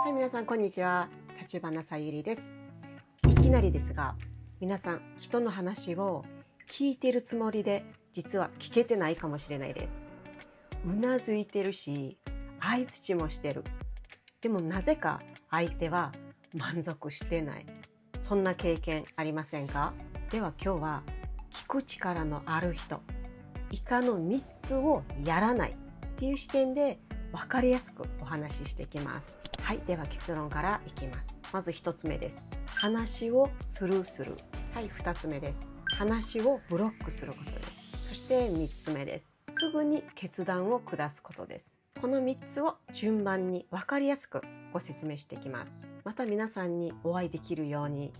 はい、皆さんこんにちは。立花さゆりです。いきなりですが、皆さん人の話を聞いているつもりで実は聞けてないかもしれないです。うなずいてるし、相槌もしてる。でもなぜか相手は満足してない。そんな経験ありませんか？では今日は聞く力のある人、以下の3つをやらないっていう視点で分かりやすくお話ししていきます。はい、では結論からいきます。まず1つ目です。話をスルーする。はい、2つ目です。話をブロックすることです。そして3つ目です。すぐに決断を下すことです。この3つを順番に分かりやすくご説明していきます。また皆さんにお会いできるように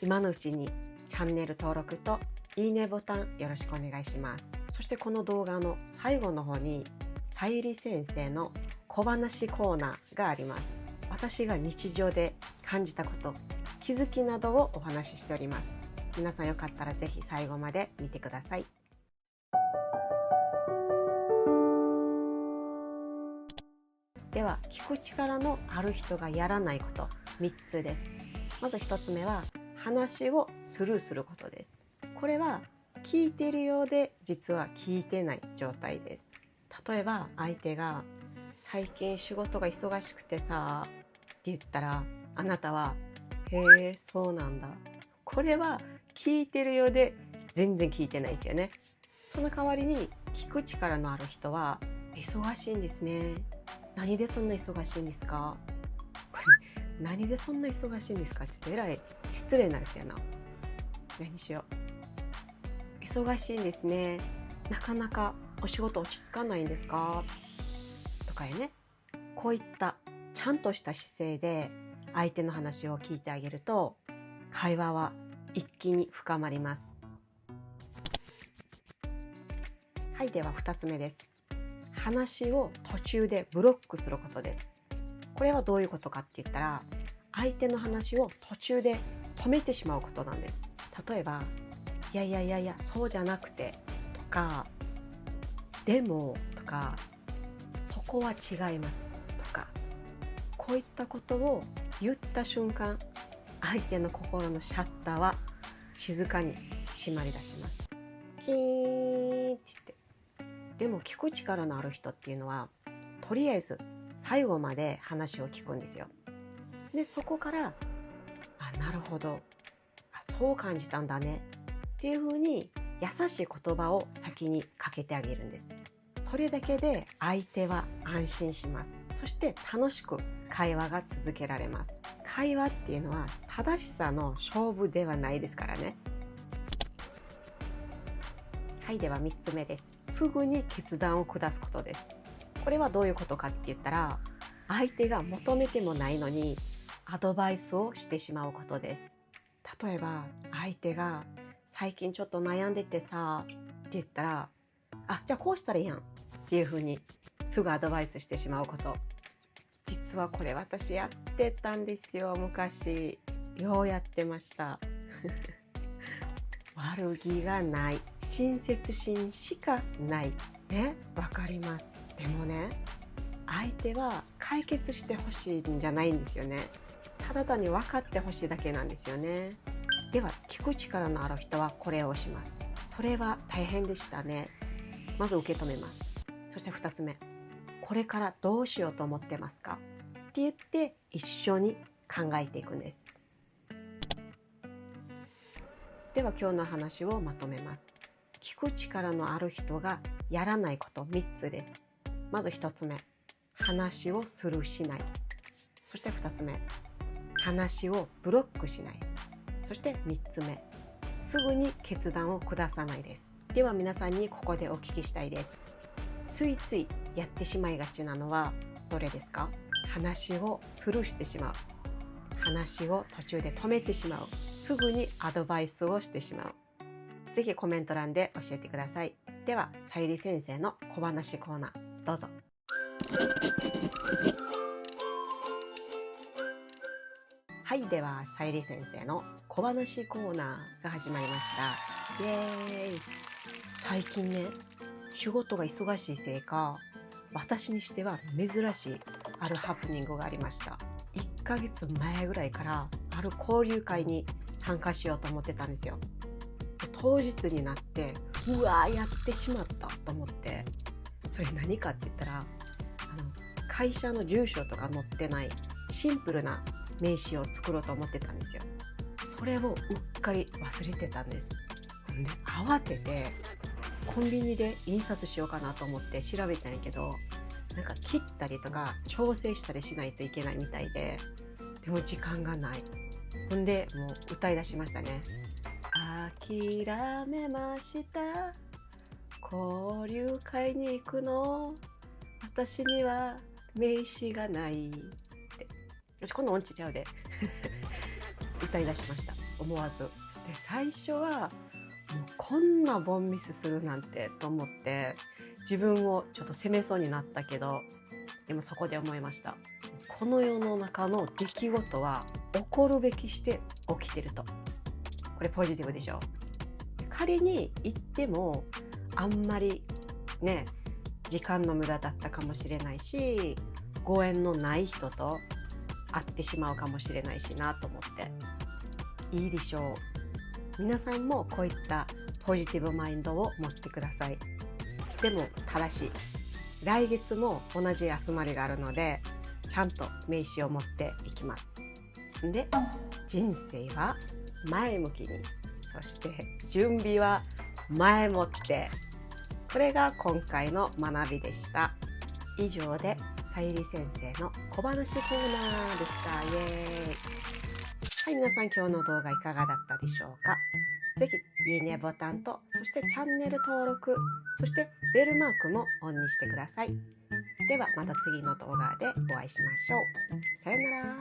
今のうちにチャンネル登録といいねボタンよろしくお願いします。そしてこの動画の最後の方にさゆり先生の小話コーナーがあります。私が日常で感じたこと、気づきなどをお話ししております。皆さんよかったらぜひ最後まで見てください。では、聞く力のある人がやらないこと3つです。まず1つ目は話をスルーすることです。これは聞いているようで実は聞いてない状態です。例えば相手が最近仕事が忙しくてさって言ったら、あなたはへえそうなんだ。これは聞いてるようで全然聞いてないですよね。その代わりに聞く力のある人は忙しいんですね。何でそんな忙しいんですか？何でそんな忙しいんですか？ちょっとえらい失礼なやつやな。何しよう。忙しいんですね。なかなかお仕事落ち着かないんですか？とかね。こういったちゃんとした姿勢で相手の話を聞いてあげると会話は一気に深まります。はい、では2つ目です。話を途中でブロックすることです。これはどういうことかって言ったら、相手の話を途中で止めてしまうことなんです。例えば、いやいやいやいやそうじゃなくてとか、でもとか、そこは違いますとか、こういったことを言った瞬間、相手の心のシャッターは静かに閉まり出します。キーンって言って。でも聞く力のある人っていうのは、とりあえず最後まで話を聞くんですよ。で、そこから、あ、なるほど、そう感じたんだねっていう風に優しい言葉を先にかけてあげるんです。それだけで相手は安心します。そして楽しく会話が続けられます。会話っていうのは正しさの勝負ではないですからね。はい、では3つ目です。すぐに決断を下すことです。これはどういうことかって言ったら、相手が求めてもないのにアドバイスをしてしまうことです。例えば相手が最近ちょっと悩んでてさって言ったら、あ、じゃあこうしたらいいやんっていうふうにすぐアドバイスしてしまうこと。実はこれ私やってたんですよ。昔ようやってました悪気がない、親切心しかないね、わかります。でもね、相手は解決してほしいんじゃないんですよね。ただ単に分かってほしいだけなんですよね。では聞く力のある人はこれをします。それは大変でしたね。まず受け止めます。そして2つ目、これからどうしようと思ってますかって言って一緒に考えていくんです。では今日の話をまとめます。聞く力のある人がやらないこと3つです。まず1つ目、話をスルーしない。そして2つ目、話をブロックしない。そして3つ目、すぐに決断を下さないです。では皆さんにここでお聞きしたいです。ついついやってしまいがちなのはどれですか？話をスルーしてしまう。話を途中で止めてしまう。すぐにアドバイスをしてしまう。ぜひコメント欄で教えてください。では、さゆり先生の小話コーナー、どうぞ。はい、ではさゆり先生の小話コーナーが始まりました。イエーイ。最近ね、仕事が忙しいせいか、私にしては珍しいあるハプニングがありました。1ヶ月前ぐらいからある交流会に参加しようと思ってたんですよ。当日になってうわーやってしまったと思って、それ何かって言ったら会社の住所とか載ってないシンプルな名刺を作ろうと思ってたんですよ。それをうっかり忘れてたんです。で慌ててコンビニで印刷しようかなと思って調べたんやけど、なんか切ったりとか調整したりしないといけないみたいで、でも時間がない。ほんでもう歌い出しましたね。諦めました、交流会に行くの、私には名刺がないって。私こんな音痴ちゃうで歌い出しました、思わず。で最初はもうこんなボンミスするなんてと思って自分をちょっと責めそうになったけど、でもそこで思いました。この世の中の出来事は起こるべきして起きてると。これポジティブでしょ。仮に言ってもあんまりね、時間の無駄だったかもしれないし、ご縁のない人と会ってしまうかもしれないしなと思って、いいでしょう。皆さんもこういったポジティブマインドを持ってください。でも正しい。来月も同じ集まりがあるので、ちゃんと名刺を持っていきます。で、人生は前向きに、そして準備は前もって。これが今回の学びでした。以上でさゆり先生の小話コーナーでした。イエーイ。はい、皆さん今日の動画いかがだったでしょうか。ぜひいいねボタンと、そしてチャンネル登録、そしてベルマークもオンにしてください。ではまた次の動画でお会いしましょう。さよなら。